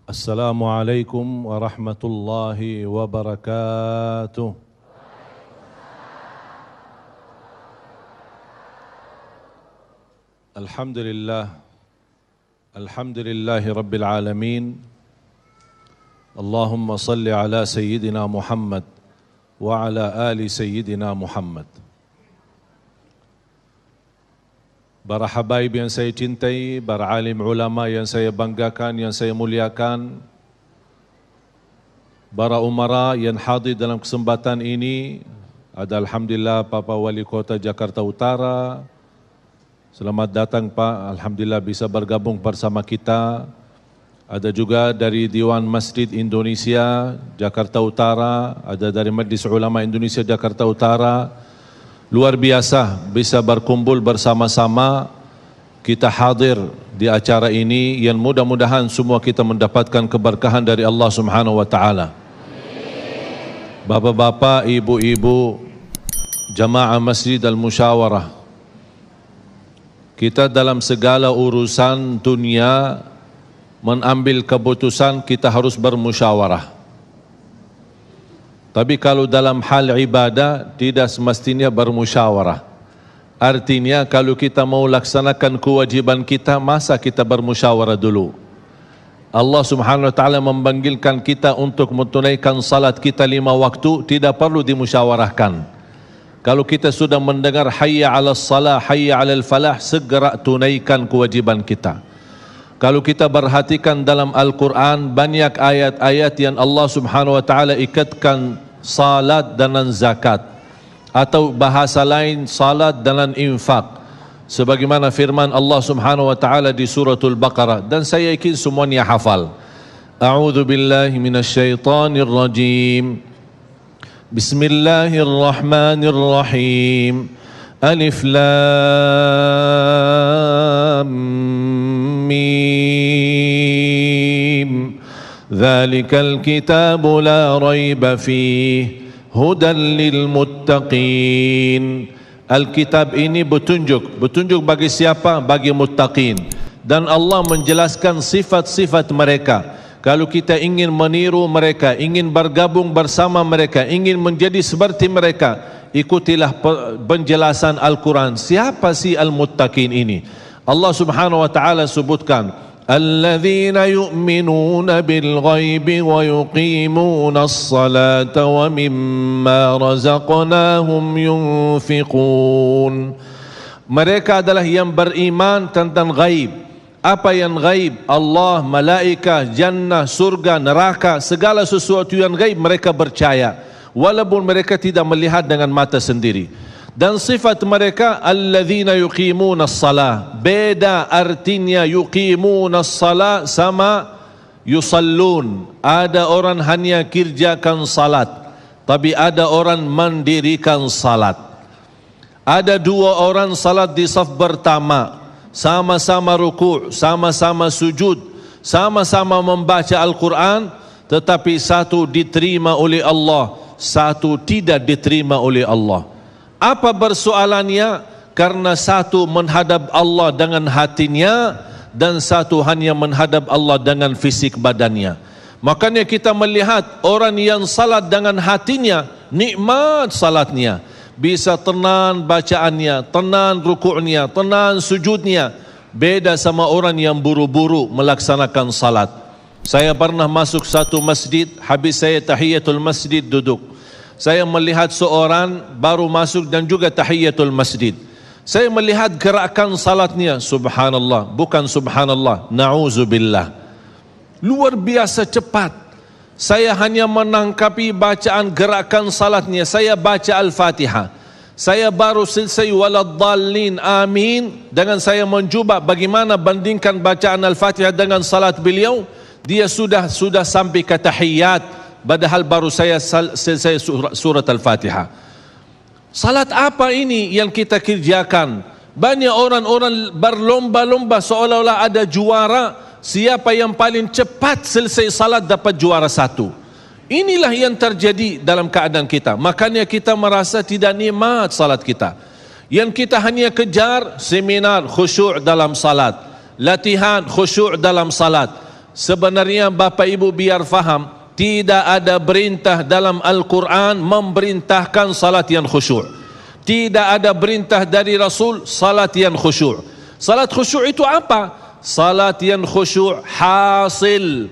Assalamualaikum warahmatullahi wabarakatuh. Alhamdulillahi rabbil alamin. Allahumma salli ala sayyidina Muhammad wa ala ali sayyidina Muhammad. Para habaib yang saya cintai, para alim ulama yang saya banggakan, yang saya muliakan, para umara yang hadir dalam kesempatan ini, ada alhamdulillah Papa Wali Kota Jakarta Utara. Selamat datang Pak, alhamdulillah bisa bergabung bersama kita. Ada juga dari Dewan Masjid Indonesia Jakarta Utara, ada dari Majlis Ulama Indonesia Jakarta Utara. Luar biasa bisa berkumpul bersama-sama, kita hadir di acara ini yang mudah-mudahan semua kita mendapatkan keberkahan dari Allah Subhanahu wa taala. Bapak-bapak, ibu-ibu, jamaah Masjid Al-Musyawarah, kita dalam segala urusan dunia mengambil keputusan kita harus bermusyawarah. Tapi kalau dalam hal ibadah tidak semestinya bermusyawarah. Artinya kalau kita mau laksanakan kewajiban kita, masa kita bermusyawarah dulu? Allah Subhanahu wa taala memanggilkan kita untuk menunaikan salat kita 5 waktu, tidak perlu dimusyawarahkan. Kalau kita sudah mendengar hayya 'alas salah, hayya 'alal falah, segera tunaikan kewajiban kita. Kalau kita perhatikan dalam Al-Quran, banyak ayat-ayat yang Allah Subhanahu wa taala ikatkan salat dengan zakat, atau bahasa lain salat dengan infak, sebagaimana firman Allah Subhanahu wa taala di suratul Baqarah, dan saya yakin semuanya hafal. A'udzu billahi minasyaitonir rajim. Bismillahirrahmanirrahim. Alif lam mim. Dzalikal kitabu la raiba fihi hudan lil muttaqin. Alkitab ini petunjuk bagi siapa? Bagi muttaqin. Dan Allah menjelaskan sifat-sifat mereka. Kalau kita ingin meniru mereka, ingin bergabung bersama mereka, ingin menjadi seperti mereka, ikutilah penjelasan Al-Quran. Siapa sih al-muttaqin ini? Allah Subhanahu wa taala sebutkan, alladzina yu'minuna bil ghaibi wa yuqimuna as-salata wa mimma razaqnahum yunfiqun. Mereka adalah yang beriman tentang ghaib. Apa yang ghaib? Allah, malaikat, jannah, surga, neraka, segala sesuatu yang ghaib mereka percaya, walaupun mereka tidak melihat dengan mata sendiri. Dan sifat mereka alladzina yuqimuna as-salah. Beda artinya yuqimuna as-salah sama yusallun. Ada orang hanya kerjakan salat, tapi ada orang mendirikan salat. Ada 2 orang salat di saf pertama, sama-sama ruku', sama-sama sujud, sama-sama membaca Al-Quran, tetapi satu diterima oleh Allah, satu tidak diterima oleh Allah. Apa persoalannya? Karena satu menghadap Allah dengan hatinya, dan satu hanya menghadap Allah dengan fisik badannya. Makanya kita melihat orang yang salat dengan hatinya, nikmat salatnya, bisa tenang bacaannya, tenang rukuknya, tenang sujudnya. Beda sama orang yang buru-buru melaksanakan salat. Saya pernah masuk satu masjid, habis saya tahiyatul masjid duduk. Saya melihat seorang baru masuk dan juga tahiyatul masjid. Saya melihat gerakan salatnya, subhanallah, bukan subhanallah, na'udzubillah. Luar biasa cepat. Saya hanya menangkapi bacaan gerakan salatnya. Saya baca Al-Fatihah, saya baru selesai waladdallin amin, dengan saya mencuba bagaimana bandingkan bacaan Al-Fatihah dengan salat beliau, dia sudah sampai ke tahiyat, padahal baru saya selesai surat Al-Fatihah. Salat apa ini yang kita kerjakan? Banyak orang-orang berlomba-lomba seolah-olah ada juara. Siapa yang paling cepat selesai salat dapat juara 1. Inilah yang terjadi dalam keadaan kita. Makanya kita merasa tidak nikmat salat kita. Yang kita hanya kejar seminar khusyuk dalam salat, latihan khusyuk dalam salat, sebenarnya Bapak Ibu biar faham, tidak ada perintah dalam Al-Quran memerintahkan salat yang khusyuk. Tidak ada perintah dari Rasul salat yang khusyuk. Salat khusyuk itu apa? Salat yang khusyuk hasil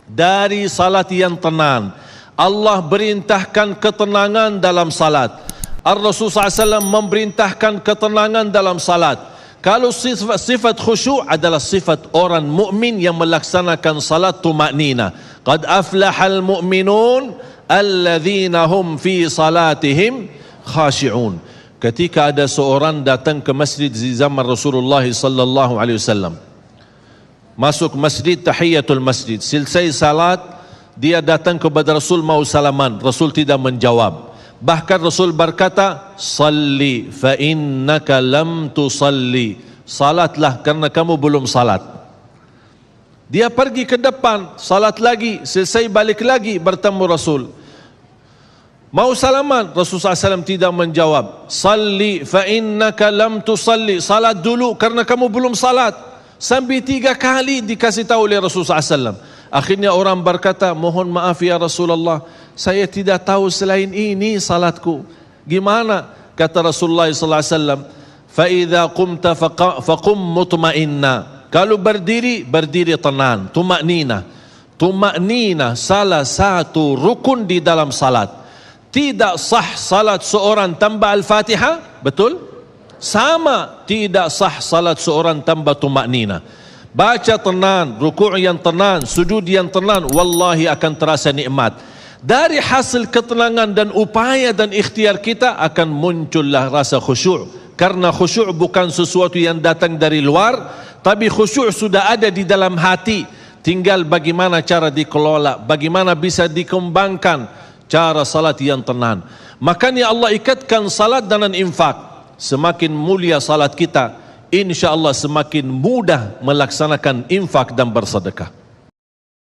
dari salat yang tenang. Allah perintahkan ketenangan dalam salat. Ar-Rasul SAW memerintahkan ketenangan dalam salat. Kalau sifat khusyuk adalah sifat orang mukmin yang melaksanakan salat tumaknina. Qad aflahal mu'minun alladzina hum fi salatihim khashi'un. Ketika ada seorang datang ke masjid di zaman Rasulullah sallallahu alaihi wasallam, masuk masjid, tahiyatul masjid, selesai salat, dia datang kepada Rasul mau salaman, Rasul tidak menjawab. Bahkan Rasul berkata, salli fa innaka lam tusalli, salatlah karena kamu belum salat. Dia pergi ke depan, salat lagi, selesai balik lagi bertemu Rasul. Mau salaman, Rasulullah SAW tidak menjawab. Salli fa innaka lam tusalli, salat dulu karena kamu belum salat. Sampai 3 kali dikasih tahu oleh Rasulullah SAW. Akhirnya orang berkata, mohon maaf ya Rasulullah, saya tidak tahu selain ini salatku. Gimana? Kata Rasulullah SAW, fa idza qumta faqum mutma'inna. Kalau berdiri, berdiri tenang, tumaknina. Tumaknina salah satu rukun di dalam salat. Tidak sah salat seorang tanpa Al-Fatihah, betul? Sama tidak sah salat seorang tanpa tumaknina. Baca tenang, rukuk yang tenang, sujud yang tenang, wallahi akan terasa nikmat. Dari hasil ketenangan dan upaya dan ikhtiar kita akan muncullah rasa khusyuk. Karena khusyuk bukan sesuatu yang datang dari luar, tapi khusyuk sudah ada di dalam hati. Tinggal bagaimana cara dikelola, bagaimana bisa dikembangkan cara salat yang tenang. Makanya Allah ikatkan salat dengan infak. Semakin mulia salat kita, insya Allah semakin mudah melaksanakan infak dan bersedekah.